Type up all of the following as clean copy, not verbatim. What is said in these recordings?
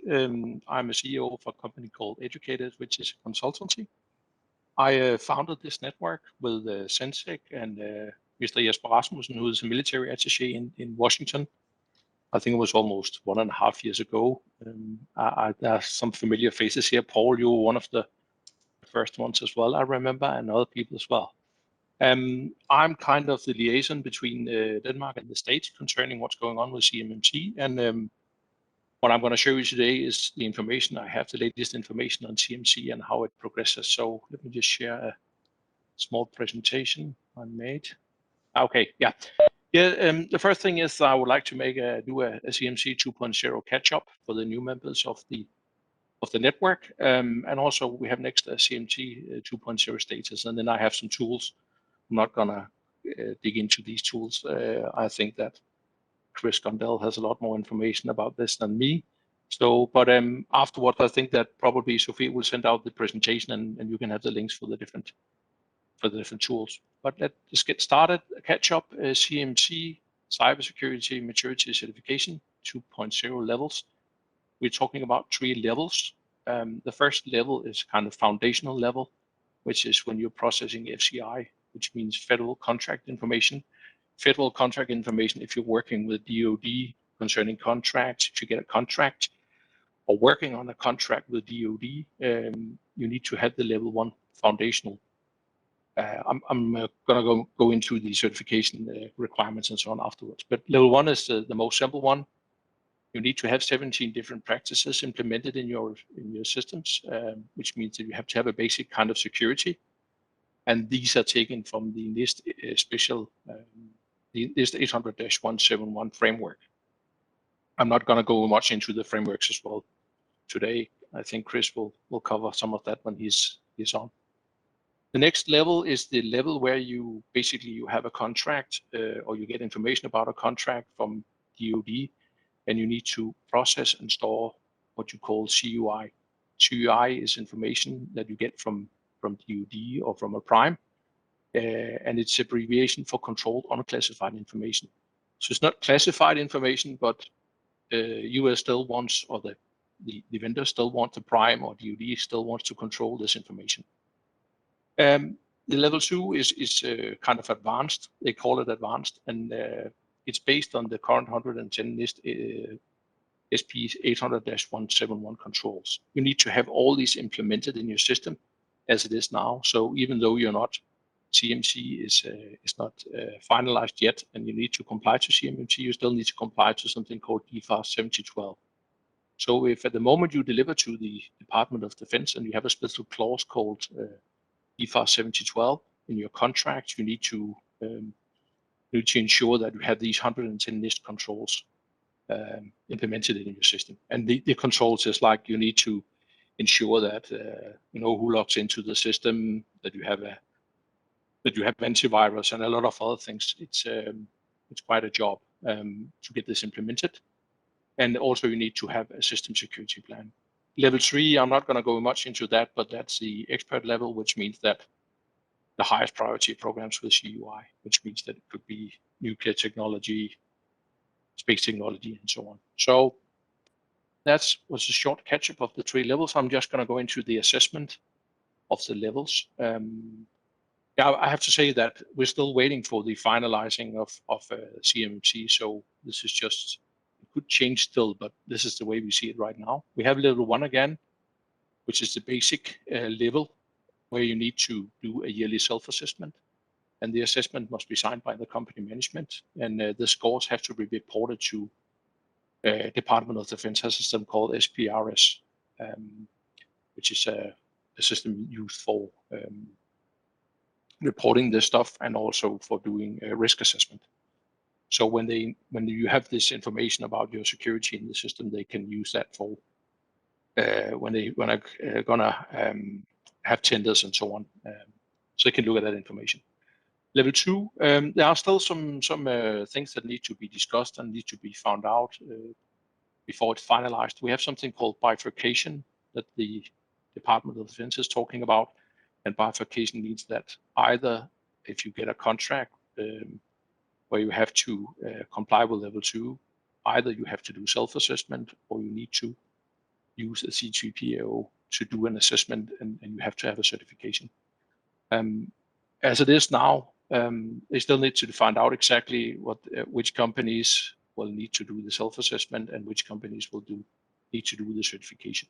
I'm a CEO of a company called Educated, which is a consultancy. I founded this network with Sensec and Mr. Jesper Rasmussen, who is a military attaché in Washington. I think it was almost 1.5 years ago. There are some familiar faces here. Paul, you were one of the first ones as well, I remember, and other people as well. I'm kind of the liaison between Denmark and the States concerning what's going on with CMMC. And what I'm going to show you today is the information I have, the latest information on CMC and how it progresses. So let me just share a small presentation I made. Okay, yeah. The first thing is I would like to do a CMC 2.0 catch-up for the new members of the network, and also we have next a CMC 2.0 status, and then I have some tools. I'm not gonna dig into these tools. I think that Chris Gondell has a lot more information about this than me. So, but afterwards, I think that probably Sophie will send out the presentation, and you can have the links for the different tools. But let's get started. Catch up. CMC cybersecurity maturity certification 2.0 levels. We're talking about 3 levels. The first level is kind of foundational level, which is when you're processing FCI, which means federal contract information. Federal contract information, if you're working with DoD concerning contracts, if you get a contract or working on a contract with DoD, you need to have the level 1 foundational. I'm going to go into the certification requirements and so on afterwards. But level 1 is the most simple one. You need to have 17 different practices implemented in your systems, which means that you have to have a basic kind of security. And these are taken from the NIST special, the NIST 800-171 framework. I'm not going to go much into the frameworks as well today. I think Chris will cover some of that when he's on. The next level is the level where you have a contract or you get information about a contract from DoD, and you need to process and store what you call CUI. CUI is information that you get from DoD or from a prime, and it's abbreviation for controlled unclassified information. So it's not classified information, but US still wants, or the vendor still wants, the prime or DoD still wants to control this information. The level 2 is kind of advanced. They call it advanced, and it's based on the current 110 NIST SP 800-171 controls. You need to have all these implemented in your system as it is now. So even though you're not, CMC is not finalized yet, and you need to comply to CMMC, you still need to comply to something called DFAR 7012. So if at the moment you deliver to the Department of Defense and you have a special clause called DFAR 7012 in your contract, you need to ensure that you have these 110 NIST controls implemented in your system. And the controls is like you need to ensure that you know who logs into the system, that you have antivirus and a lot of other things. It's quite a job to get this implemented. And also you need to have a system security plan. Level 3, I'm not going to go much into that, but that's the expert level, which means that the highest priority programs with CUI, which means that it could be nuclear technology, space technology, and so on. So that was a short catch-up of the 3 levels. I'm just going to go into the assessment of the levels. Yeah, I have to say that we're still waiting for the finalizing of CMMC. So this is just, it could change still, but this is the way we see it right now. We have level 1 again, which is the basic level where you need to do a yearly self-assessment. And the assessment must be signed by the company management. And the scores have to be reported to Department of Defense. Has a system called SPRS, which is a system used for reporting this stuff and also for doing a risk assessment. So when you have this information about your security in the system, they can use that for when they're gonna have tenders and so on. So they can look at that information. Level 2, there are still some things that need to be discussed and need to be found out before it's finalized. We have something called bifurcation that the Department of Defense is talking about, and bifurcation means that either if you get a contract where you have to comply with level 2, either you have to do self-assessment or you need to use a C3PAO to do an assessment, and you have to have a certification. As it is now, they still need to find out exactly which companies will need to do the self-assessment and which companies will need to do the certification.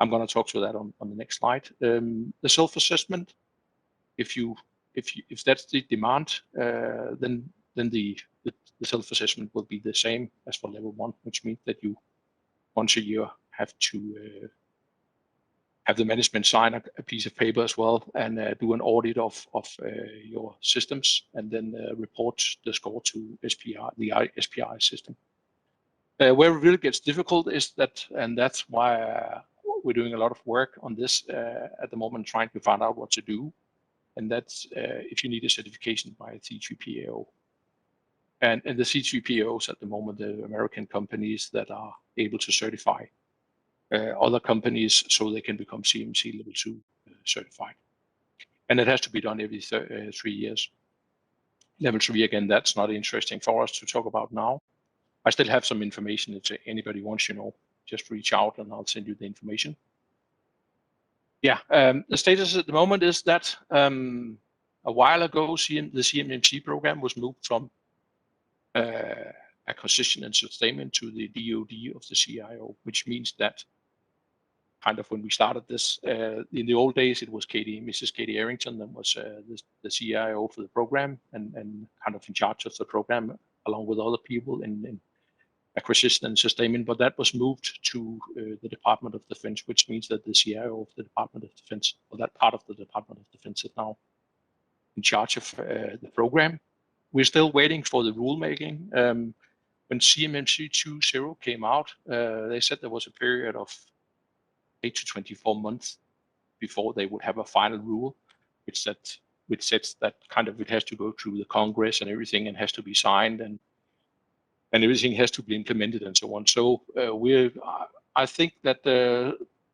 I'm going to talk to that on the next slide. The self-assessment, if that's the demand, then the self-assessment will be the same as for level 1, which means that you once a year have to have the management sign a piece of paper as well and do an audit of your systems, and then report the score to SPI, the SPI system. Where it really gets difficult is that, and that's why we're doing a lot of work on this at the moment, trying to find out what to do. And that's if you need a certification by a C3PAO. And the C3PAOs at the moment, the American companies that are able to certify other companies so they can become CMC level 2 certified. And it has to be done every 3 years. Level 3, again, that's not interesting for us to talk about now. I still have some information if anybody wants to know, just reach out and I'll send you the information. Yeah, the status at the moment is that a while ago, the CMMC program was moved from acquisition and sustainment to the DoD of the CIO, which means that kind of when we started this, in the old days, it was Mrs. Katie Arrington that was the CIO for the program and kind of in charge of the program along with other people in acquisition and sustainment, but that was moved to the Department of Defense, which means that the CIO of the Department of Defense, or that part of the Department of Defense, is now in charge of the program. We're still waiting for the rulemaking. When CMMC 2.0 came out, they said there was a period of 8 to 24 months before they would have a final rule, which sets that kind of, it has to go through the Congress and everything and has to be signed and everything has to be implemented and so on. So I think that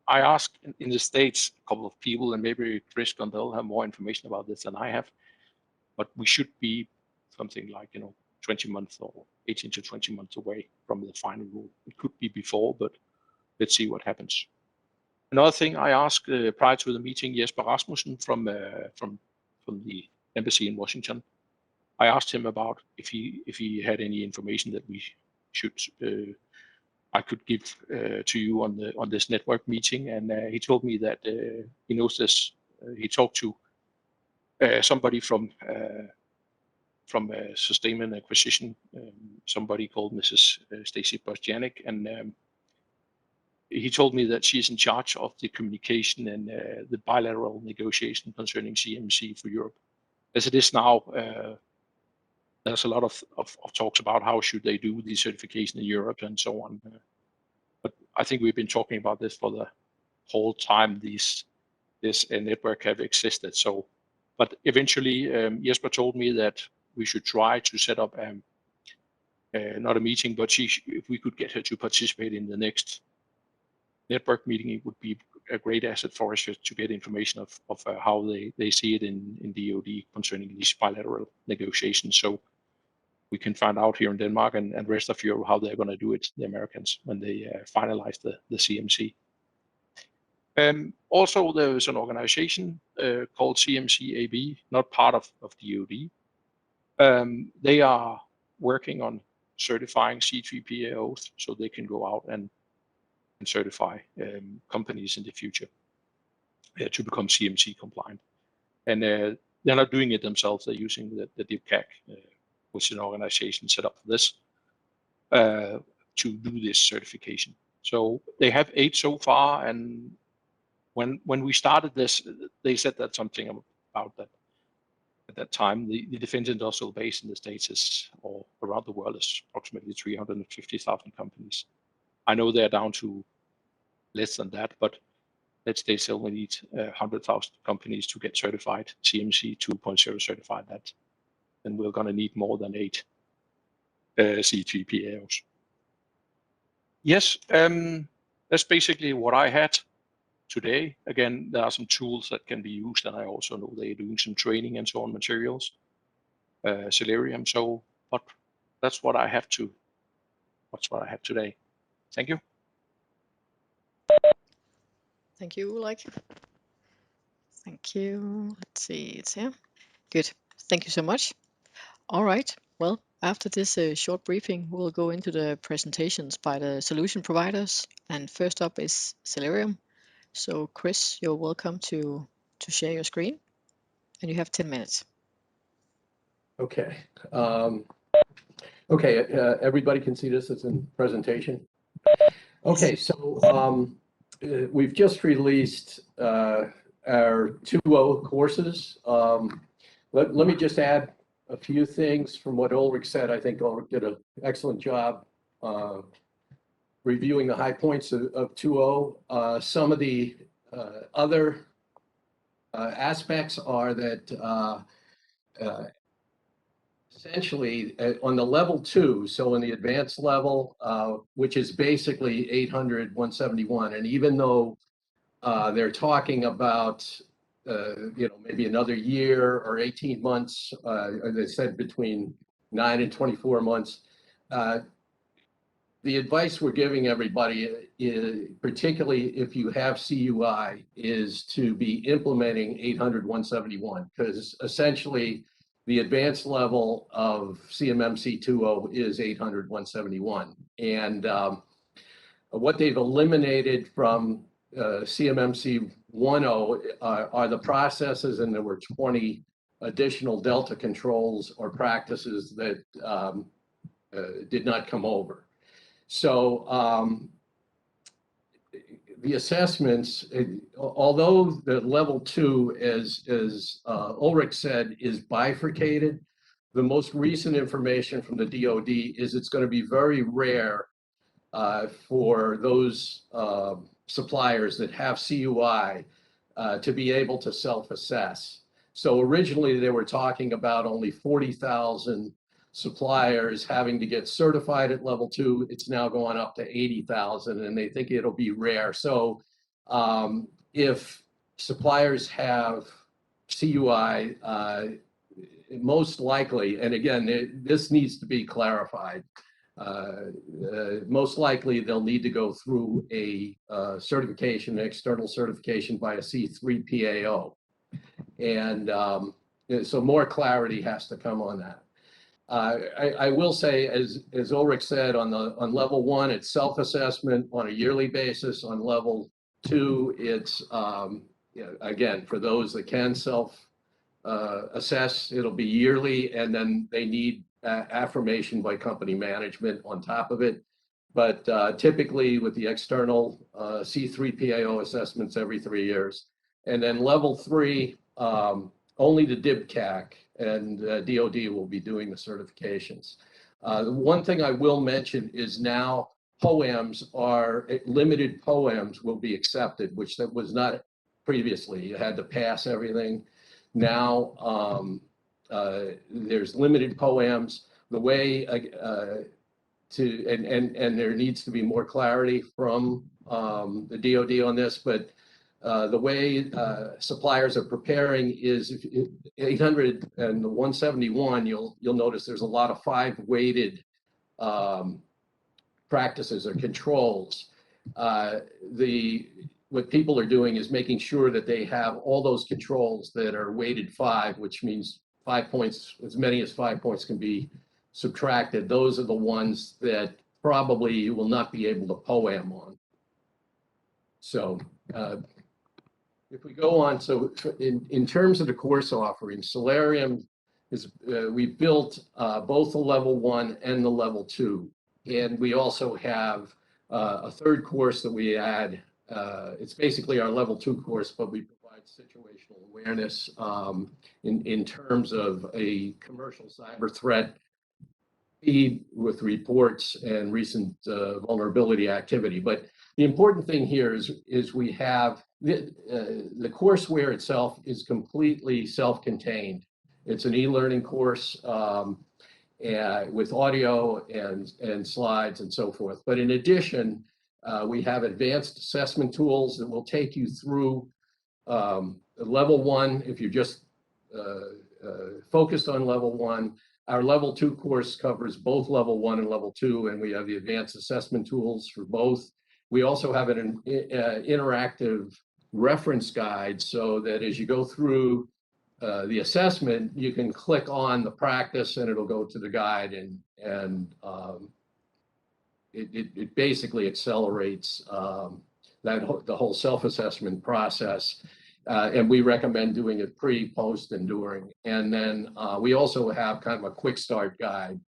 I asked in the States a couple of people, and maybe Chris Gondel have more information about this than I have, but we should be something like 20 months or 18 to 20 months away from the final rule. It could be before, but let's see what happens. Another thing I asked prior to the meeting, Jesper Rasmussen from the embassy in Washington, I asked him about if he had any information that we should I could give to you on this network meeting, and he told me that he knows this. He talked to somebody from sustainment acquisition, somebody called Mrs. Stacy Bosjanek, and he told me that she's in charge of the communication and the bilateral negotiation concerning CMC for Europe. As it is now, there's a lot of talks about how should they do the certification in Europe and so on. But I think we've been talking about this for the whole time this network have existed. So, but eventually, Jesper told me that we should try to set up not a meeting, but if we could get her to participate in the next network meeting, it would be a great asset for us to get information of how they see it in DoD concerning these bilateral negotiations. So we can find out here in Denmark and rest of Europe how they're going to do it, the Americans, when they finalize the CMC. Also, there is an organization called CMC AB, not part of DoD. They are working on certifying C3PAOs so they can go out and certify companies in the future to become CMC compliant. And they're not doing it themselves. They're using the DIPCAC, which is an organization set up for this, to do this certification. So they have 8 so far, and when we started this, they said that something about that. At that time, the defense industrial base in the States or around the world is approximately 350,000 companies. I know they're down to less than that, but let's say still we need 100,000 companies to get certified, CMC 2.0 certified that, then we're going to need more than 8 C3PAOs. Yes, that's basically what I had today. Again, there are some tools that can be used, and I also know they're doing some training and so on materials, Celerium. So, but that's what I have today. Thank you. Thank you, Ulrik. Thank you. Let's see, it's here. Good. Thank you so much. All right. Well, after this short briefing, we'll go into the presentations by the solution providers. And first up is Celerium. So, Chris, you're welcome to share your screen, and you have 10 minutes. Okay. Everybody can see this as a presentation. Okay, so we've just released our 2.0 courses. Let me just add a few things from what Ulrik said. I think Ulrik did an excellent job reviewing the high points of 2.0. Some of the other aspects are that essentially on the level 2, so in the advanced level, which is basically 800.171, and even though they're talking about maybe another year or 18 months, they said between 9 and 24 months, the advice we're giving everybody, particularly if you have CUI, is to be implementing 800.171, because essentially the advanced level of CMMC 2.0 is 800.171. And what they've eliminated from CMMC 1.0 are the processes, and there were 20 additional Delta controls or practices that did not come over. So the assessments, although the level 2, as Ulrik said, is bifurcated, the most recent information from the DoD is it's going to be very rare for those suppliers that have CUI to be able to self-assess. So originally they were talking about only 40,000 suppliers having to get certified at level 2. It's now going up to 80,000, and they think it'll be rare. So if suppliers have CUI, most likely, and again, this needs to be clarified, most likely they'll need to go through a certification, external certification by a C3PAO. And so more clarity has to come on that. I will say, as Ulrik said, on level 1, it's self-assessment on a yearly basis. On level 2, it's, again, for those that can self-assess, it'll be yearly, and then they need affirmation by company management on top of it. But typically with the external C3PAO assessments every 3 years. And then level 3, only the DIBCAC and DoD will be doing the certifications. The one thing I will mention is now POEMs are, limited POEMs will be accepted, which that was not previously. You had to pass everything. Now there's limited POEMs. The way and there needs to be more clarity from the DoD on this, but the way suppliers are preparing is 800 and the 171, you'll notice there's a lot of 5-weighted practices or controls. What people are doing is making sure that they have all those controls that are weighted 5, which means 5 points, as many as 5 points can be subtracted. Those are the ones that probably you will not be able to POEM on. So if we go on, so in terms of the course offering, Celerium is, we built both the level 1 and the level 2. And we also have a third course that we add. It's basically our level 2 course, but we provide situational awareness in terms of a commercial cyber threat feed with reports and recent vulnerability activity. But the important thing here is we have the courseware itself is completely self-contained. It's an e-learning course with audio and slides and so forth. But in addition, we have advanced assessment tools that will take you through level 1 if you're just focused on level 1. Our level 2 course covers both level 1 and level 2, and we have the advanced assessment tools for both. We also have an interactive reference guide so that as you go through the assessment, you can click on the practice and it'll go to the guide, and it basically accelerates the whole self-assessment process. And we recommend doing it pre, post, and during. And then we also have kind of a quick start guide.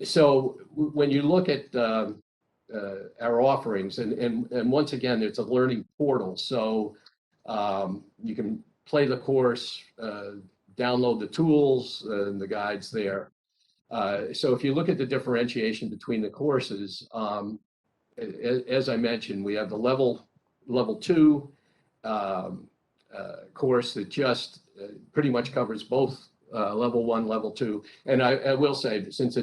So when you look at our offerings, and once again, it's a learning portal. So you can play the course, download the tools and the guides there. So if you look at the differentiation between the courses, as I mentioned, we have the level 2 course that just pretty much covers both level 1, level 2. And I will say, since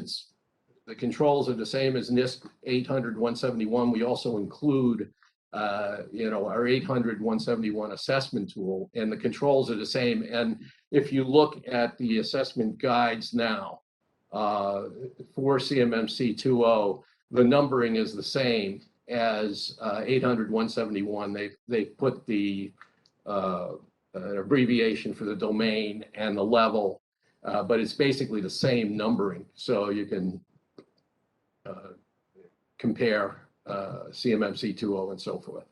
the controls are the same as NIST 800-171, we also include our 800-171 assessment tool, and the controls are the same. And if you look at the assessment guides now for CMMC 2.0, the numbering is the same as 800-171. They put the abbreviation for the domain and the level, but it's basically the same numbering. So you can compare CMMC 2.0 and so forth.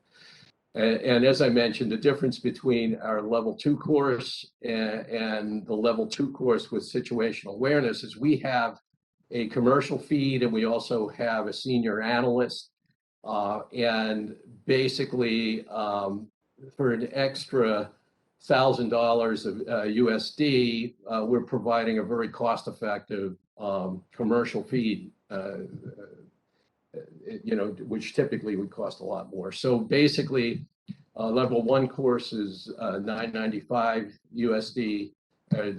And as I mentioned, the difference between our level 2 course and the level 2 course with situational awareness is we have a commercial feed, and we also have a senior analyst. And basically, for an extra $1,000 of USD, we're providing a very cost-effective commercial feed, which typically would cost a lot more. So basically, level 1 course is $995 USD.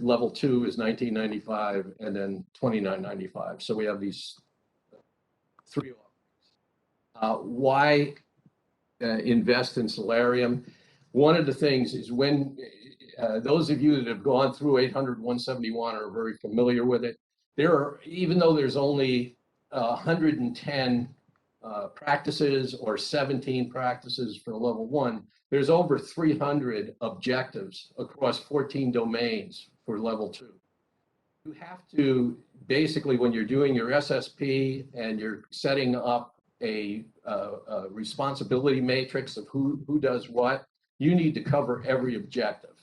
Level 2 is $1995, and then $29.95. So we have these 3 offerings. Why invest in Solarium? One of the things is when those of you that have gone through 800-171 are very familiar with it. Even though there's only 110 practices or 17 practices for level 1, there's over 300 objectives across 14 domains for level 2. You have to basically, when you're doing your SSP and you're setting up a responsibility matrix of who does what, you need to cover every objective.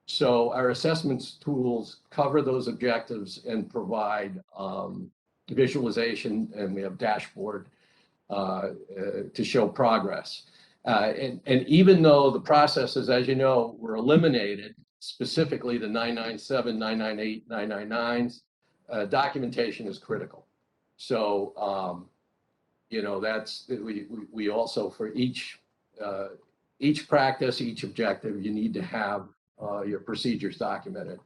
So our assessments tools cover those objectives and provide visualization, and we have dashboard to show progress. And even though the processes, as you know, were eliminated, specifically the 997, 998, 999s, documentation is critical. So, that's, we also, for each practice, each objective, you need to have your procedures documented.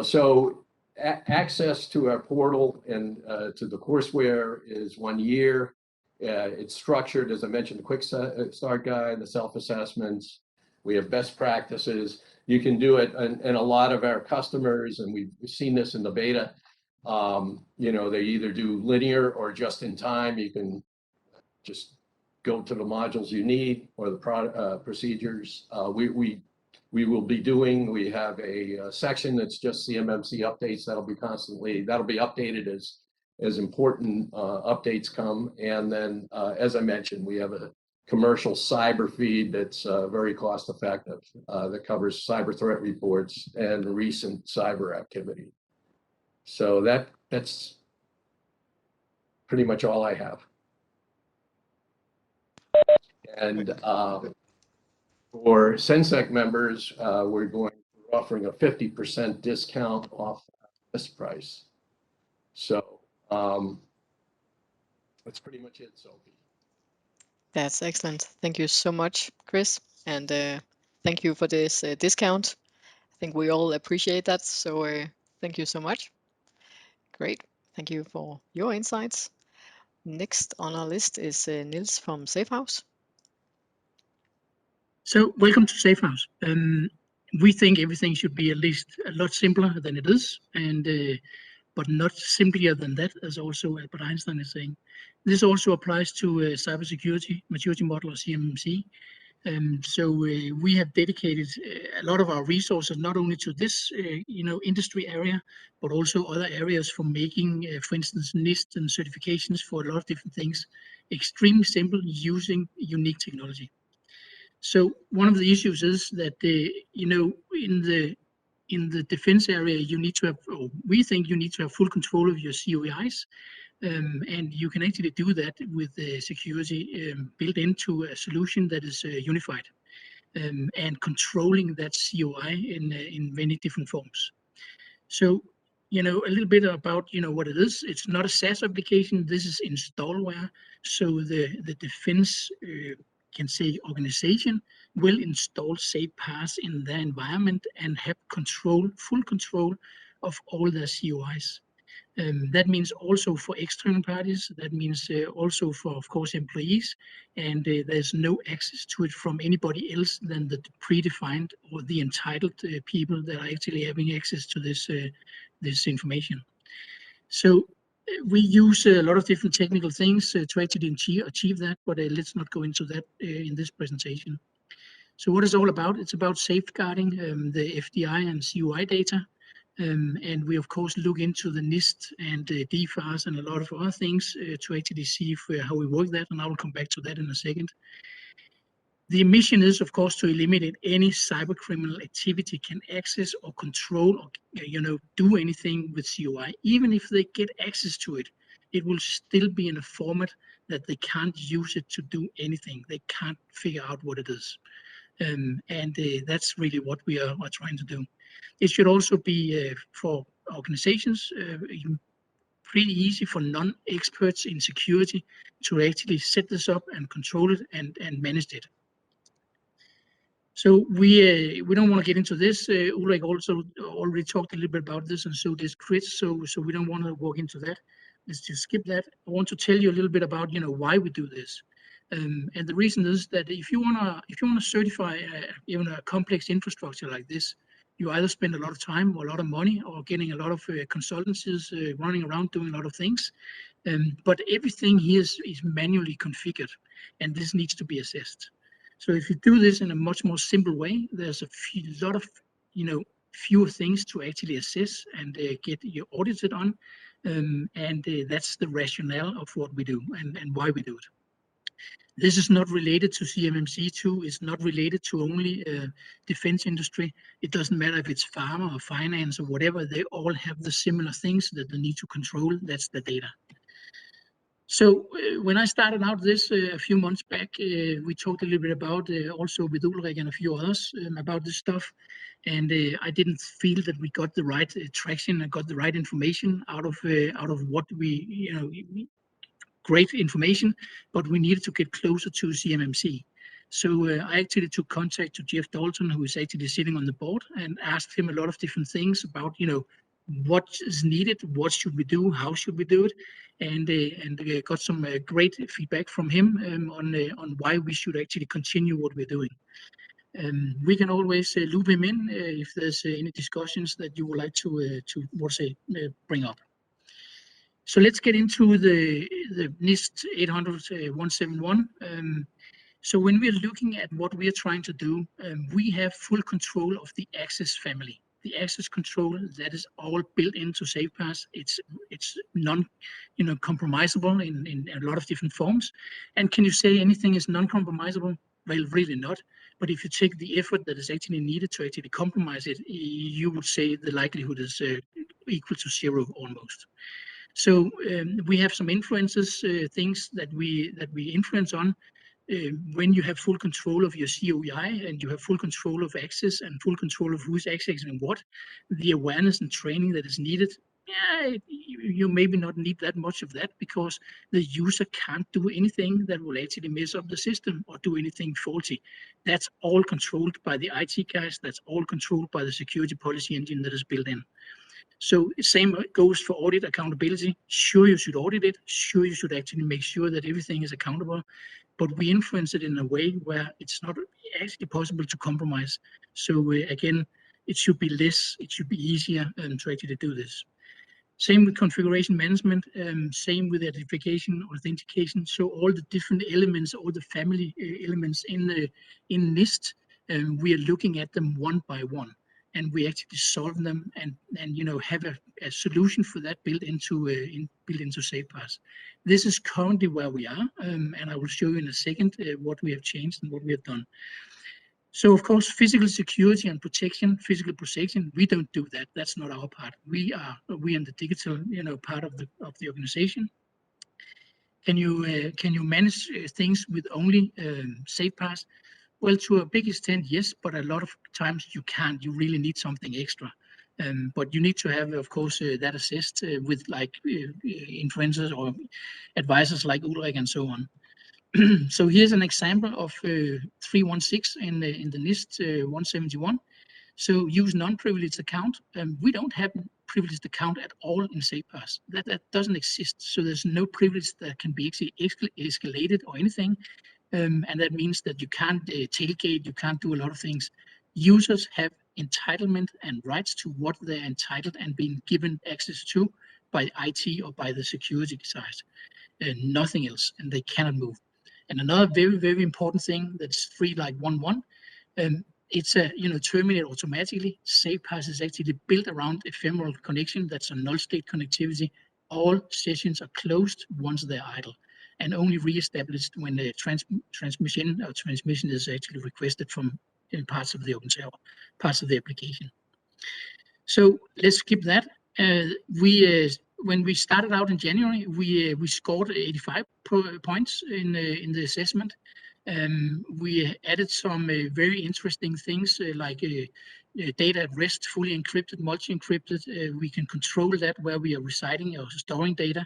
So access to our portal and to the courseware is 1 year. It's structured, as I mentioned, the quick start guide, the self-assessments. We have best practices. You can do it, and a lot of our customers, and we've seen this in the beta, they either do linear or just in time. You can just go to the modules you need or the procedures. We will be doing, we have a section that's just CMMC updates that'll be updated as important updates come. And then, as I mentioned, we have a commercial cyber feed that's very cost effective, that covers cyber threat reports and recent cyber activity. So that's pretty much all I have. And for Sensec members, we're offering a 50% discount off this price. So that's pretty much it, Sophie. That's excellent. Thank you so much, Chris. And thank you for this discount. I think we all appreciate that. So thank you so much. Great. Thank you for your insights. Next on our list is Nils from Safehouse. So welcome to Safehouse. We think everything should be at least a lot simpler than it is. And but not simpler than that, as also Albert Einstein is saying. This also applies to cybersecurity maturity model, or CMMC. So we have dedicated a lot of our resources not only to this industry area, but also other areas for making, for instance, NIST and certifications for a lot of different things, extremely simple using unique technology. So one of the issues is that in the defense area, you need to have, or we think you need to have full control of your COIs. And you can actually do that with security built into a solution that is unified and controlling that COI in many different forms. So, a little bit about what it is. It's not a SaaS application. This is installware. So the defense can say organization will install SafePass in their environment and have full control of all their COIs. That means also for external parties, that means also for, of course, employees, and there's no access to it from anybody else than the predefined or the entitled people that are actually having access to this information. So we use a lot of different technical things to actually achieve that, but let's not go into that in this presentation. So what it's all about, it's about safeguarding the FDI and COI data. And we, of course, look into the NIST and DFARS and a lot of other things to actually see how we work that, and I will come back to that in a second. The mission is, of course, to eliminate any cyber criminal activity can access or control or do anything with COI. Even if they get access to it, it will still be in a format that they can't use it to do anything. They can't figure out what it is. And that's really what we are trying to do. It should also be for organizations pretty easy for non-experts in security to actually set this up and control it and manage it. So we don't want to get into this. Ulrik also already talked a little bit about this, and so did Chris. So we don't want to walk into that. Let's just skip that. I want to tell you a little bit about why we do this. And the reason is that if you wanna certify even a complex infrastructure like this, you either spend a lot of time or a lot of money or getting a lot of consultancies running around doing a lot of things. But everything here is manually configured, and this needs to be assessed. So if you do this in a much more simple way, there's a lot of fewer things to actually assess and get you audited on, and that's the rationale of what we do and why we do it. This is not related to CMMC2. It's not related to only defense industry. It doesn't matter if it's pharma or finance or whatever. They all have the similar things that they need to control. That's the data. So when I started out this a few months back, we talked a little bit about also with Ulrik and a few others about this stuff. And I didn't feel that we got the right traction and got the right information out of what we, great information, but we needed to get closer to CMMC. So I actually took contact to Jeff Dalton, who is actually sitting on the board, and asked him a lot of different things about, what is needed, what should we do, how should we do it, and got some great feedback from him on why we should actually continue what we're doing. We can always loop him in if there's any discussions that you would like to bring up. So let's get into the NIST 800-171. So when we're looking at what we are trying to do, we have full control of the access family. The access control, that is all built into SafePass. It's compromisable in a lot of different forms. And can you say anything is non-compromisable? Well, really not. But if you take the effort that is actually needed to actually compromise it, you would say the likelihood is equal to zero almost. So we have some influences, things that we influence on. When you have full control of your COI and you have full control of access and full control of who's accessing what, the awareness and training that is needed, you maybe not need that much of that because the user can't do anything that will actually mess up the system or do anything faulty. That's all controlled by the IT guys. That's all controlled by the security policy engine that is built in. So same goes for audit accountability. Sure, you should audit it. Sure, you should actually make sure that everything is accountable. But we influence it in a way where it's not actually possible to compromise. So again, it should be less, it should be easier to actually do this. Same with configuration management, same with identification, authentication. So all the different elements, all the family elements in NIST, we are looking at them one by one, and we actually solve them and have a solution for that built into SafePass. This is currently where we are, and I will show you in a second what we have changed and what we have done. So of course, physical security and protection, physical protection, we don't do that. That's not our part. We are in the digital, part of the organization. Can you manage things with only SafePass? Well, to a big extent, yes, but a lot of times you can't. You really need something extra. But you need to have, of course, that assist with like influencers or advisors like Ulrich and so on. So here's an example of 316 in the NIST 171. So use non-privileged account. We don't have privileged account at all in SafePass. That doesn't exist. So there's no privilege that can be escalated or anything. And that means that you can't tailgate, you can't do a lot of things. Users have entitlement and rights to what they're entitled and being given access to by IT or by the security side. Nothing else, and they cannot move. And another very, very important thing that's free like 1.1, it's terminate automatically. SafePass is actually built around ephemeral connection. That's a null state connectivity. All sessions are closed once they're idle, and only re-established when the transmission is actually requested from parts of the OpenServer, parts of the application. So let's skip that. When we started out in January, we scored 85 points in the assessment. We added some very interesting things like data at rest, fully encrypted, multi-encrypted. We can control that where we are residing or storing data.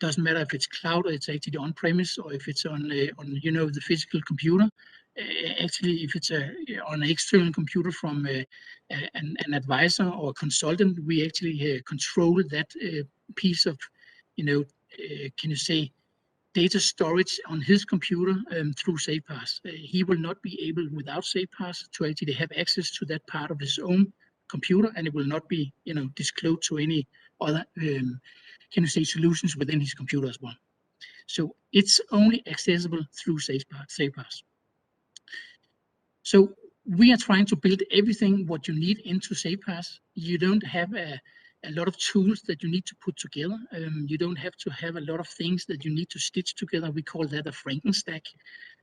Doesn't matter if it's cloud or it's actually on premise or if it's on the physical computer. Actually, if it's on an external computer from an advisor or consultant, we actually control that piece of, can you say, data storage on his computer through SafePass. He will not be able, without SafePass, to actually have access to that part of his own computer, and it will not be, disclosed to any other, can you say, solutions within his computer as well. So it's only accessible through SafePass. So we are trying to build everything what you need into SafePass. You don't have a lot of tools that you need to put together. You don't have to have a lot of things that you need to stitch together. We call that a Frankenstack.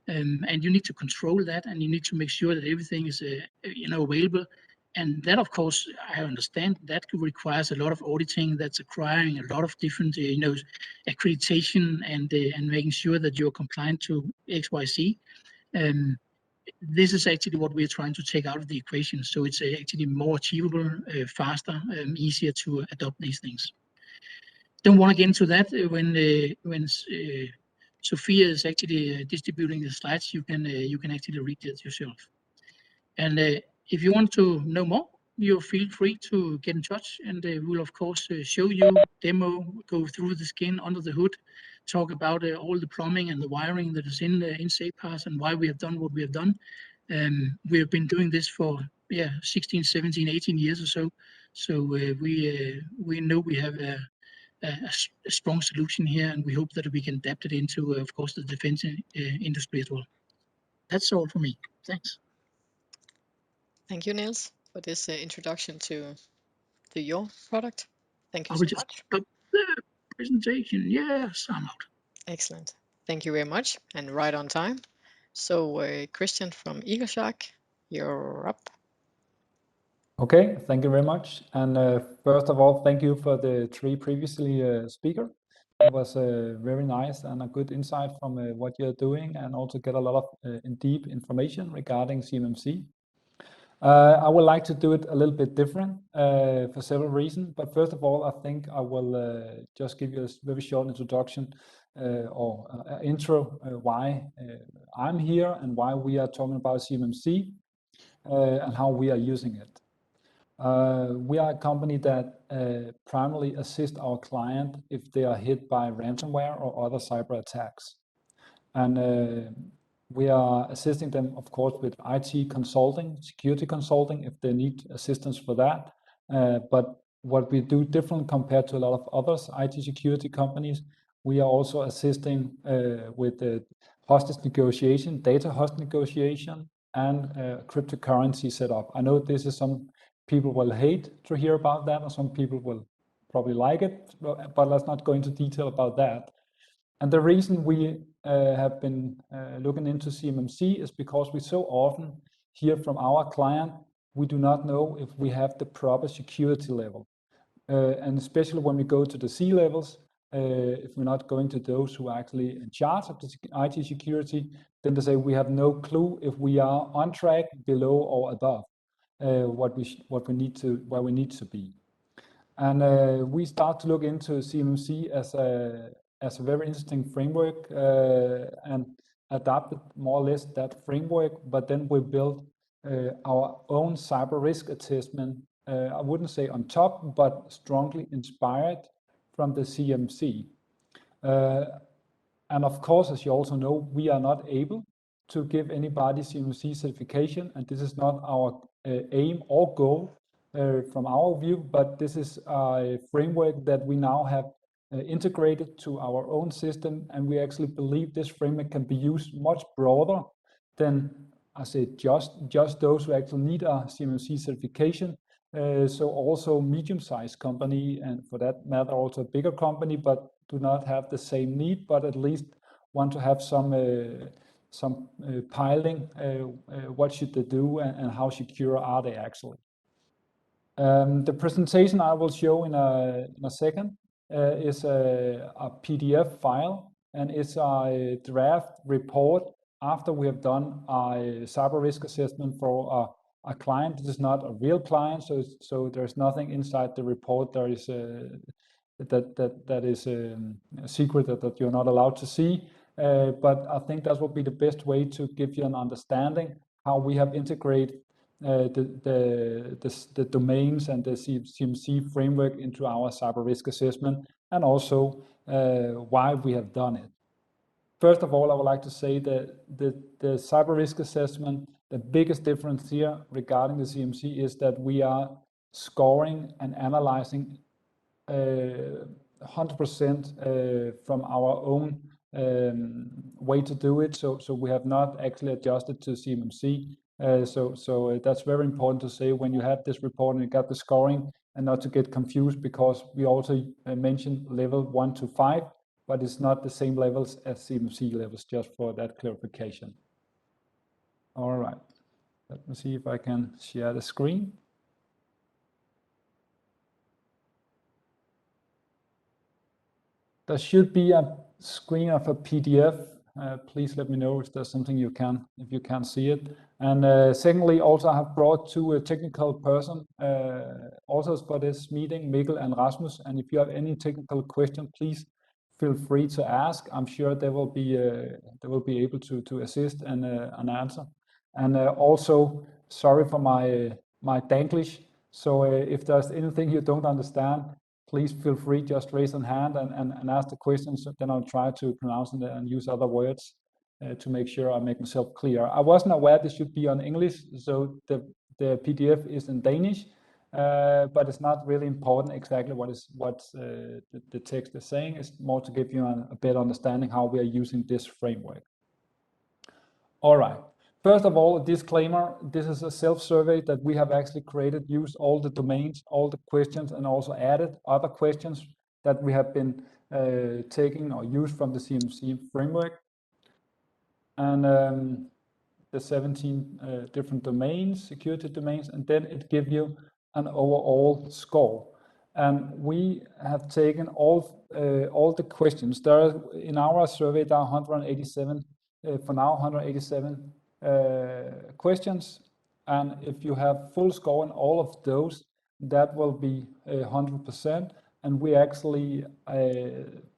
And you need to control that, and you need to make sure that everything is available. And that, of course, I understand that requires a lot of auditing. That's requiring a lot of different, accreditation and making sure that you're compliant to X, Y, Z. This is actually what we're trying to take out of the equation. So it's actually more achievable, faster, easier to adopt these things. Don't want to get into that when Sophia is actually distributing the slides. You can actually read it yourself. And if you want to know more, you feel free to get in touch, and we'll of course show you, demo, go through the skin under the hood, talk about all the plumbing and the wiring that is in SafePass and why we have done what we have done. We have been doing this for 16, 17, 18 years or so. So we know we have a strong solution here, and we hope that we can adapt it into, of course, the defense industry as well. That's all for me. Thanks. Thank you, Niels, for this introduction to your product. Thank you I so will just much. stop the presentation. Yes, I'm out. Excellent. Thank you very much, and right on time. So Christian from Eagleshark, you're up. Okay, thank you very much. And first of all, thank you for the three previously speaker. It was very nice and a good insight from what you're doing, and also get a lot of in-deep information regarding CMMC. I would like to do it a little bit different for several reasons. But first of all, I think I will just give you a very short introduction or intro why I'm here and why we are talking about CMMC and how we are using it. We are a company that primarily assists our client if they are hit by ransomware or other cyber attacks. And we are assisting them, of course, with IT consulting, security consulting, if they need assistance for that. But what we do different compared to a lot of others IT security companies. We are also assisting with the hostage negotiation, data hostage negotiation, and cryptocurrency setup. I know this is some people will hate to hear about that, and some people will probably like it, but let's not go into detail about that. And the reason we have been looking into CMMC is because we so often hear from our client, we do not know if we have the proper security level. And especially when we go to the C levels, if we're not going to those who are actually in charge of the IT security, then they say we have no clue if we are on track, below, or above where we need to be. And we start to look into CMMC as a very interesting framework and adapted more or less that framework, but then we built our own cyber risk assessment. I wouldn't say on top, but strongly inspired from the CMMC. And of course, as you also know, we are not able to give anybody CMMC certification, and this is not our aim or goal from our view, but this is a framework that we now have integrated to our own system, and we actually believe this framework can be used much broader than, I say, just those who actually need a CMMC certification. So also medium-sized company, and for that matter also a bigger company, but do not have the same need, but at least want to have some piling, what should they do and how secure are they actually. The presentation I will show in a second is a PDF file, and it's a draft report after we have done a cyber risk assessment for a client. This is not a real client, so there's nothing inside the report that is a secret that you're not allowed to see. But I think that will be the best way to give you an understanding how we have integrated the domains and the CMMC framework into our cyber risk assessment, and also why we have done it. First of all, I would like to say that the cyber risk assessment, the biggest difference here regarding the CMMC is that we are scoring and analyzing 100% from our own way to do it. So we have not actually adjusted to CMMC. So that's very important to say when you have this report and you got the scoring, and not to get confused, because we also mentioned level 1 to 5, but it's not the same levels as CMMC levels, just for that clarification. All right, let me see if I can share the screen. There should be a screen of a PDF. Please let me know if there's something you can't see it. And secondly, also I have brought two technical person also for this meeting, Mikkel and Rasmus. And if you have any technical question, please feel free to ask. I'm sure they will be able to assist and answer. And also, sorry for my Danglish. So if there's anything you don't understand, please feel free, just raise a hand and ask the questions. Then I'll try to pronounce it and use other words to make sure I make myself clear. I wasn't aware this should be on English, so the PDF is in Danish, but it's not really important exactly what the text is saying. It's more to give you a better understanding how we are using this framework. All right. First of all, a disclaimer, this is a self-survey that we have actually created, used all the domains, all the questions, and also added other questions that we have been taking or used from the CMMC framework. And the 17 different domains, security domains, and then it gives you an overall score. And we have taken all the questions. There are, in our survey, there are 187, for now, 187 questions, and if you have full score on all of those, that will be 100%. And we actually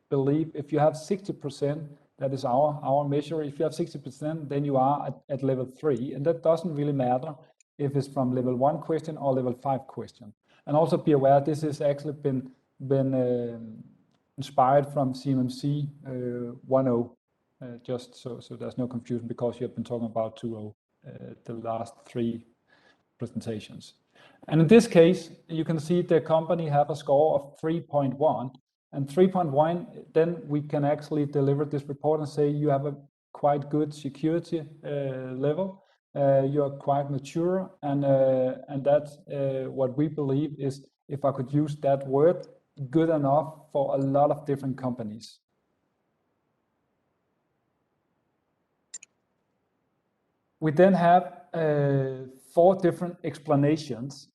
believe if you have 60%, that is our measure. If you have 60%, then you are at level 3, and that doesn't really matter if it's from level 1 question or level 5 question. And also be aware this has actually been inspired from CMMC 1.0. Just so there's no confusion, because you have been talking about 2.0 the last 3 presentations. And in this case, you can see the company have a score of 3.1, and 3.1, then we can actually deliver this report and say you have a quite good security level. You're quite mature, and that's what we believe is, if I could use that word, good enough for a lot of different companies. We then have 4 different explanations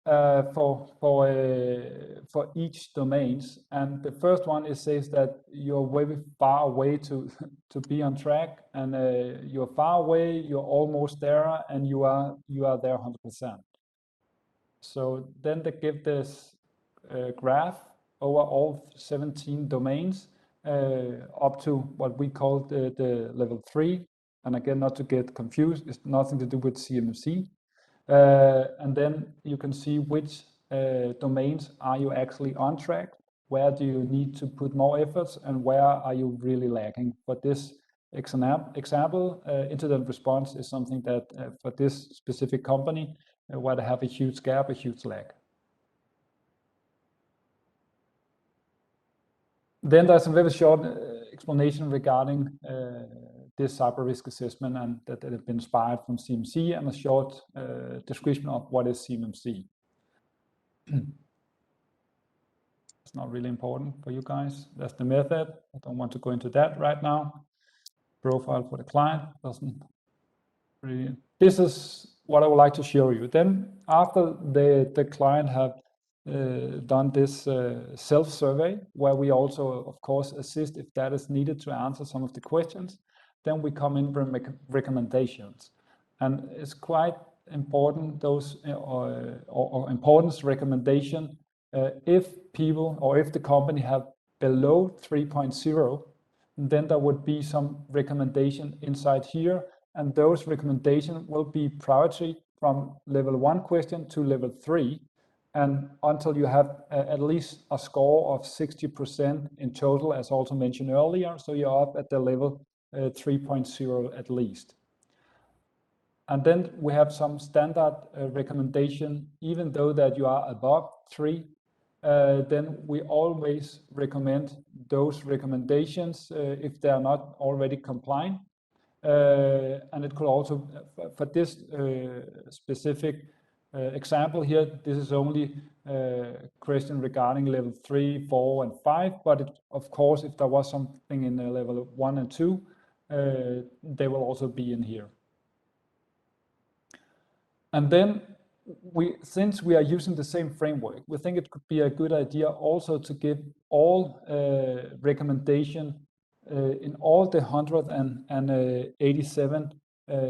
for each domains, and the first one is says that you're very far away to be on track, and you're far away, you're almost there, and you are there 100%. So then they give this graph over all 17 domains up to what we call the level 3. And again, not to get confused, it's nothing to do with CMMC. And then you can see which domains are you actually on track, where do you need to put more efforts, and where are you really lacking. For this example, incident response is something that for this specific company, where they have a huge gap, a huge lag. Then there's a very short explanation regarding this cyber risk assessment, and that it has been inspired from CMMC, and a short description of what is CMMC. It's not really important for you guys. That's the method. I don't want to go into that right now. Profile for the client doesn't really. This is what I would like to show you. Then after the client have done this self-survey, where we also, of course, assist if that is needed to answer some of the questions, then we come in with recommendations. And it's quite important, those or importance recommendation, if people or if the company have below 3.0, then there would be some recommendation inside here, and those recommendations will be priority from level 1 question to level 3, and until you have at least a score of 60% in total, as also mentioned earlier, so you're up at the level 3.0 at least. And then we have some standard recommendation, even though that you are above 3, then we always recommend those recommendations if they are not already compliant. And it could also, for this specific example here, this is only a question regarding level 3, 4, and 5, but it, of course, if there was something in level 1 and 2, they will also be in here. And then since we are using the same framework, we think it could be a good idea also to give all recommendation in all the 187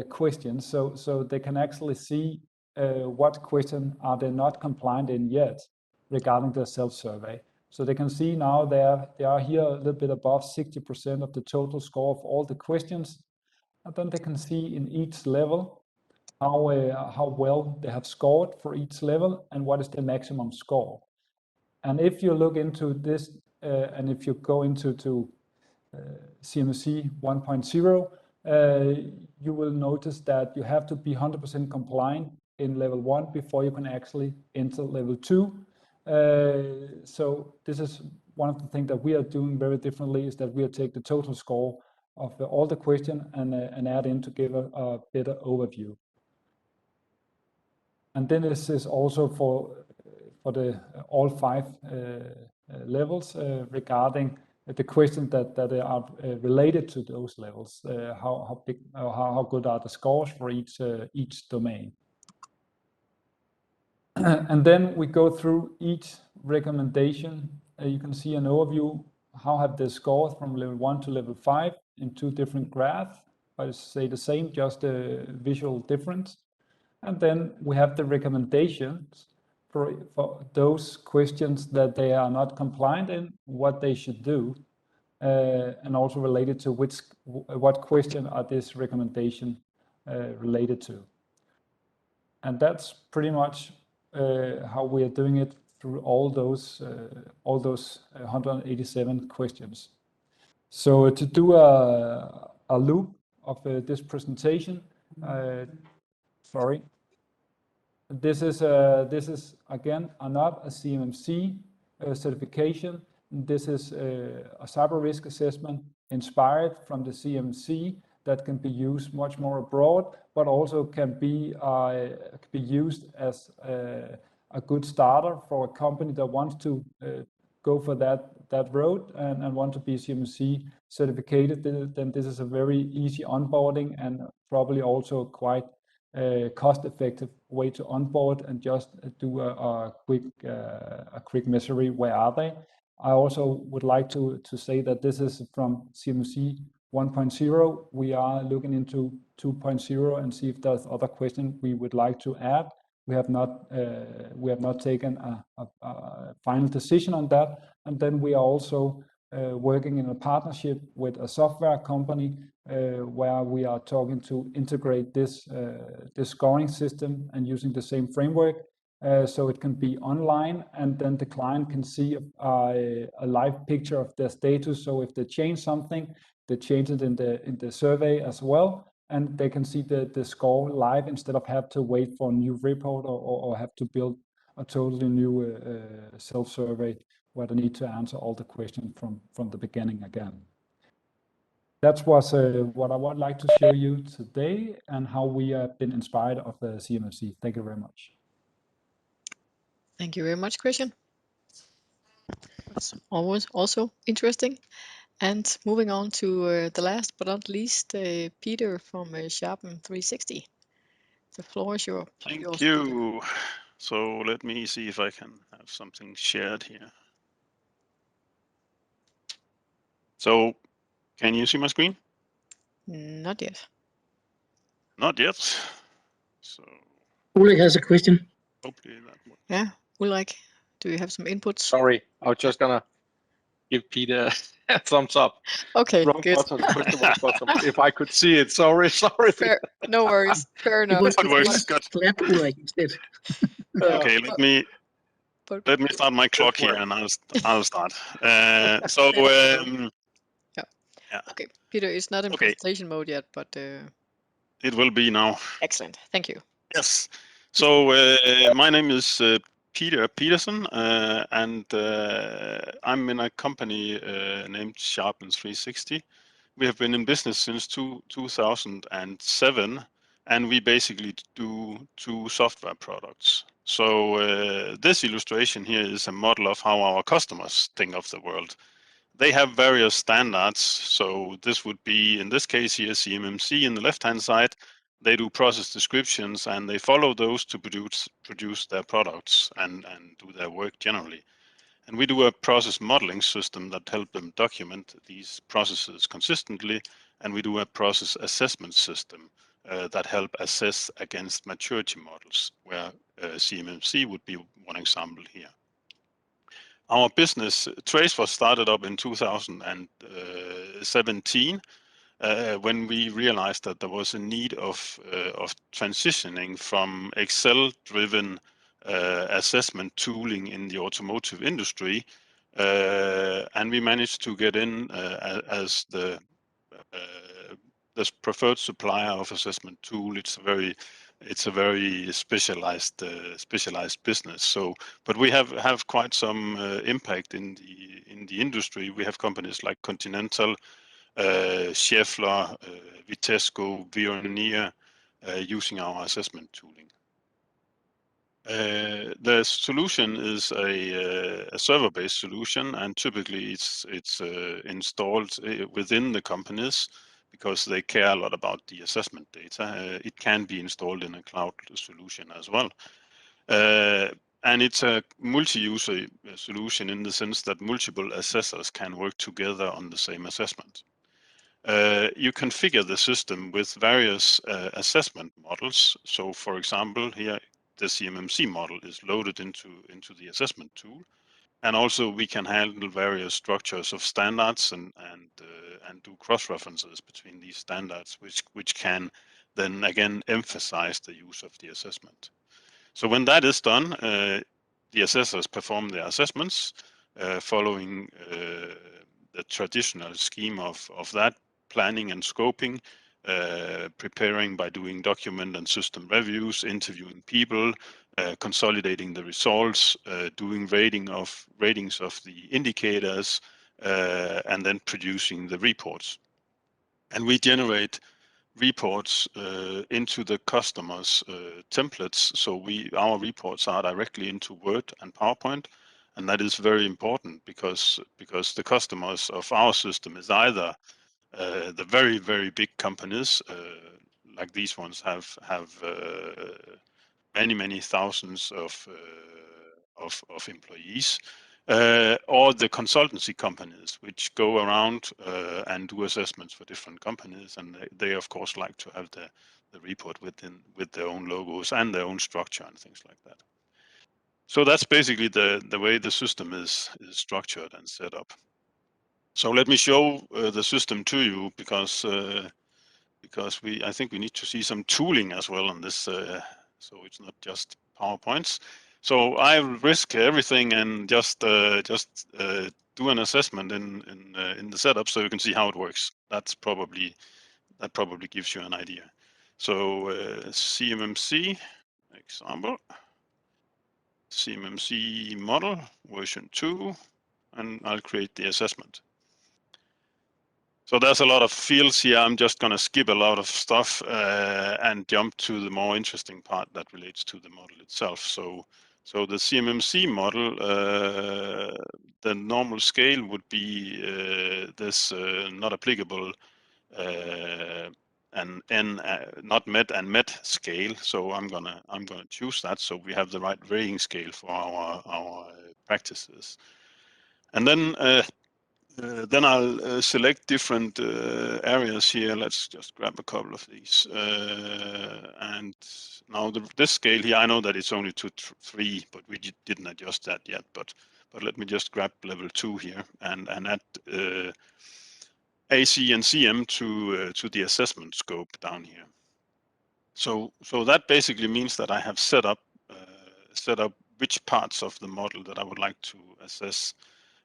questions, so they can actually see what question are they not compliant in yet regarding their self-survey. So they can see now they are here a little bit above 60% of the total score of all the questions, and then they can see in each level how well they have scored for each level and what is the maximum score. And if you look into this, and if you go into CMMC 1.0, you will notice that you have to be 100% compliant in level 1 before you can actually enter level 2. So this is one of the things that we are doing very differently, is that we take the total score of all the question and add in to give a better overview. And then this is also for the all 5 levels regarding the questions that are related to those levels. How big, how good are the scores for each domain? And then we go through each recommendation. You can see an overview. How have they scored from level 1 to level 5 in 2 different graphs? I say the same, just a visual difference. And then we have the recommendations for those questions that they are not compliant in, what they should do, and also related to what question are this recommendation related to. And that's pretty much how we are doing it through all those 187 questions. So to do a loop of this presentation, sorry. this is again not a CMMC certification. This is a cyber risk assessment inspired from the CMMC that can be used much more abroad, but also can be used as a good starter for a company that wants to go for that road and want to be CMMC certificated. Then this is a very easy onboarding and probably also quite cost-effective way to onboard and just do a quick measure. Where are they? I also would like to say that this is from CMMC 1.0. We are looking into 2.0 and see if there's other questions we would like to add. We have not taken a final decision on that. And then we are also working in a partnership with a software company where we are talking to integrate this scoring system and using the same framework so it can be online, and then the client can see a live picture of their status. So if they change something, they change it in the survey as well, and they can see the score live instead of have to wait for a new report or have to build a totally new self-survey where they need to answer all the questions from the beginning again. That was what I would like to show you today and how we have been inspired of the CMMC. Thank you very much. Thank you very much, Christian. That's always also interesting. And moving on to the last but not least, Peter from Sharpen 360. The floor is yours. Thank Peter. you. So let me see if I can have something shared here. So can you see my screen? Not yet. Not yet. So Ulrik has a question. hopefully that works. Yeah, Ulrik, do you have some inputs? Sorry, I was just gonna give Peter a thumbs up. Okay, Wrong good. button, push the wrong button. If I could see it, sorry. Fair, no worries. Fair It enough. was It works. Good. clap Ulrik instead. Okay, let me start my clock here, work. and I'll start. Yeah. Okay, Peter is not in Okay. presentation mode yet, but It will be now. excellent. Thank you. Yes. So my name is Peter Peterson, and I'm in a company named Sharpen 360. We have been in business since 2007, and we basically do 2 software products. So this illustration here is a model of how our customers think of the world. They have various standards. So this would be, in this case here, CMMC in the left-hand side. They do process descriptions and they follow those to produce their products and do their work generally. And we do a process modeling system that help them document these processes consistently. And we do a process assessment system that help assess against maturity models, where CMMC would be one example here. Our business, Trace, was started up in 2017 when we realized that there was a need of transitioning from Excel-driven assessment tooling in the automotive industry, and we managed to get in as the preferred supplier of assessment tool. It's a very specialized business. So, but we have quite some impact in the industry. We have companies like Continental, Schaeffler, Vitesco, Veoneer using our assessment tooling. The solution is a server-based solution, and typically it's installed within the companies because they care a lot about the assessment data. It can be installed in a cloud solution as well. And it's a multi-user solution in the sense that multiple assessors can work together on the same assessment. You configure the system with various assessment models. So for example, here the CMMC model is loaded into the assessment tool. And also we can handle various structures of standards and do cross-references between these standards, which can then again emphasize the use of the assessment. So when that is done, the assessors perform their assessments following the traditional scheme of that planning and scoping, preparing by doing document and system reviews, interviewing people, consolidating the results, doing ratings of the indicators, and then producing the reports. And we generate reports into the customers' templates. So our reports are directly into Word and PowerPoint, and that is very important because the customers of our system is either the very, very big companies, like these ones have many thousands of employees, or the consultancy companies, which go around and do assessments for different companies, and they of course like to have the report with their own logos and their own structure and things like that. So that's basically the way the system is structured and set up. So let me show the system to you because I think we need to see some tooling as well on this, so it's not just PowerPoints. So I risk everything and just do an assessment in the setup so you can see how it works. That probably gives you an idea. So CMMC example, CMMC model version 2, and I'll create the assessment. So there's a lot of fields here. I'm just going to skip a lot of stuff and jump to the more interesting part that relates to the model itself. So the CMMC model, the normal scale would be this not applicable and not met and met scale. So I'm gonna choose that so we have the right rating scale for our practices, and then I'll select different areas here. Let's just grab a couple of these. And now this scale here, I know that it's only to 3, but we didn't adjust that yet. But let me just grab level 2 here and add AC and CM to the assessment scope down here. So that basically means that I have set up which parts of the model that I would like to assess,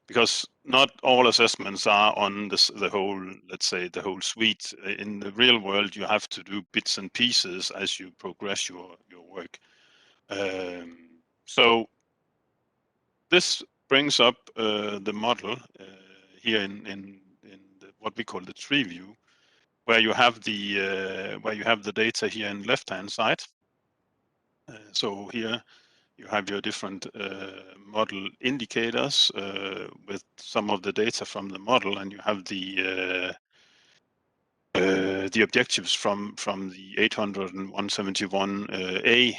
because not all assessments are on the whole, let's say, the whole suite. In the real world, you have to do bits and pieces as you progress your work. So this brings up the model here in what we call the tree view, where you have the data here in left-hand side. So here you have your different model indicators with some of the data from the model, and you have the objectives from the 800 and 171A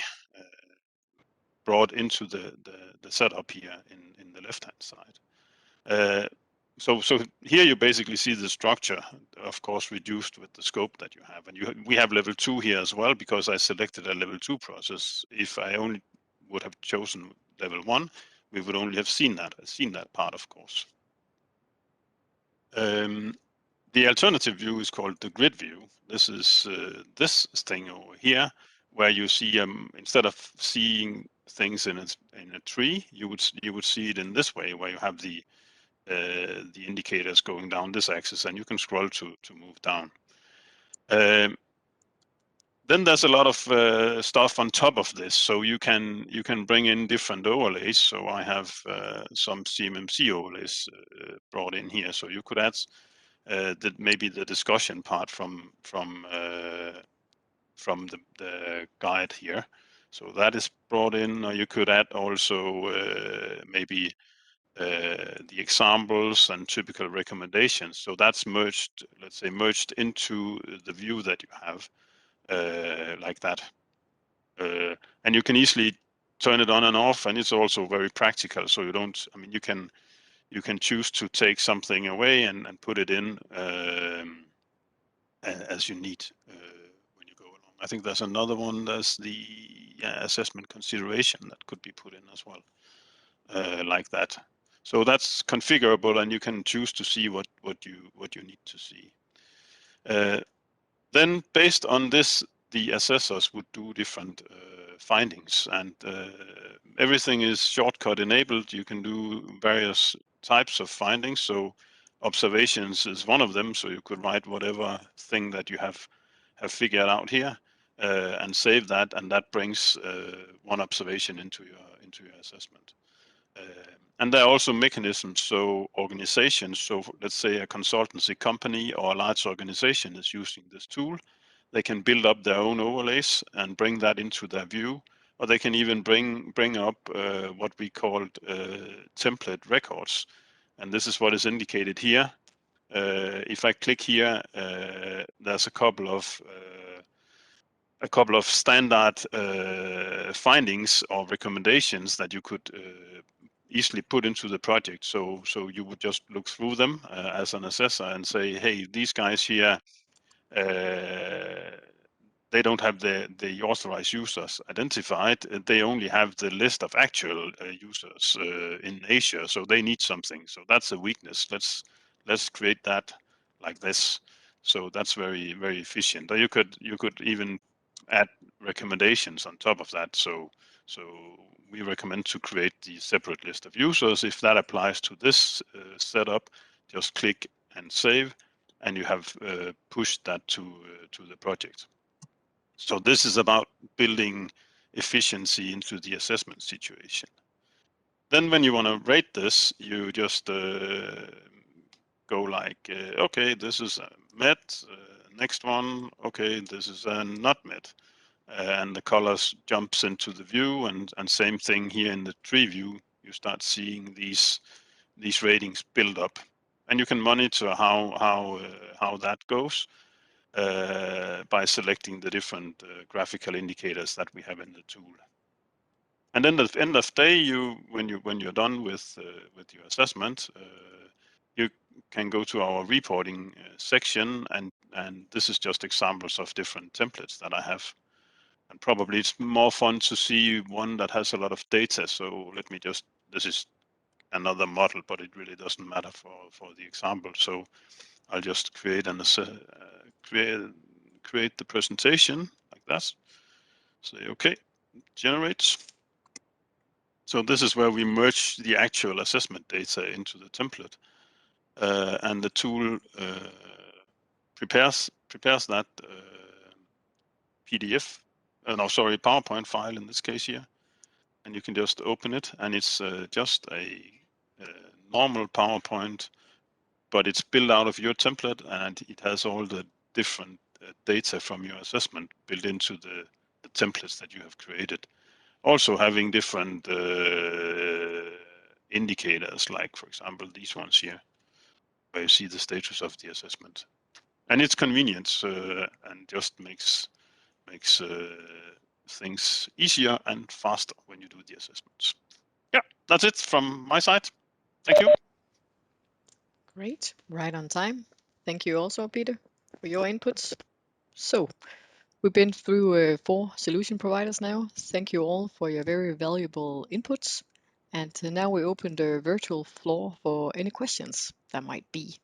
brought into the setup here in the left-hand side. So here you basically see the structure, of course, reduced with the scope that you have, and we have level 2 here as well because I selected a level 2 process. If I only would have chosen level 1, we would only have seen that part, of course. The alternative view is called the grid view. This is this thing over here, where you see instead of seeing things in a tree, you would see it in this way, where you have the indicators going down this axis, and you can scroll to move down. Then there's a lot of stuff on top of this, so you can bring in different overlays. So I have some CMMC overlays brought in here, so you could add maybe the discussion part from the guide here. So that is brought in. You could add also maybe the examples and typical recommendations. So that's merged, let's say, merged into the view that you have. Like that, and you can easily turn it on and off, and it's also very practical. So you don't, I mean, you can choose to take something away and put it in as you need when you go along. I think there's another one. There's the assessment consideration that could be put in as well, like that. So that's configurable, and you can choose to see what you need to see. Then, based on this, the assessors would do different findings, and everything is shortcut enabled. You can do various types of findings. So observations is one of them. So you could write whatever thing that you have have figured out here, and save that, and that brings one observation into your assessment. And there are also mechanisms, so organizations, so let's say a consultancy company or a large organization is using this tool, they can build up their own overlays and bring that into their view, or they can even bring up what we called template records. And this is what is indicated here. If I click here, there's a couple of standard findings or recommendations that you could easily put into the project. So you would just look through them as an assessor and say, hey, these guys here, they don't have the authorized users identified. They only have the list of actual users in Asia, so they need something. So that's a weakness. Let's create that like this. So that's very, very efficient. Or you could even add recommendations on top of that. So we recommend to create the separate list of users. If that applies to this setup, just click and save, and you have pushed that to the project. So this is about building efficiency into the assessment situation. Then when you want to rate this, you just go like, okay, this is met, next one, okay, this is not met. And the colors jumps into the view, and same thing here in the tree view, you start seeing these ratings build up. And you can monitor how that goes by selecting the different graphical indicators that we have in the tool. And then at the end of day, when you're done with your assessment, you can go to our reporting section, and this is just examples of different templates that I have. And probably it's more fun to see one that has a lot of data. So let me just, this is another model, but it really doesn't matter for the example. So I'll just create create the presentation like that. Say okay, generates. So this is where we merge the actual assessment data into the template, and the tool prepares that PDF. No, sorry, PowerPoint file in this case here, and you can just open it, and it's just a normal PowerPoint, but it's built out of your template, and it has all the different data from your assessment built into the templates that you have created. Also having different indicators, like for example these ones here, where you see the status of the assessment, and it's convenient and just makes things easier and faster when you do the assessments. Yeah, that's it from my side. Thank you. Great, right on time. Thank you also, Peter, for your inputs. So we've been through 4 solution providers now. Thank you all for your very valuable inputs. And now we open the virtual floor for any questions that might be.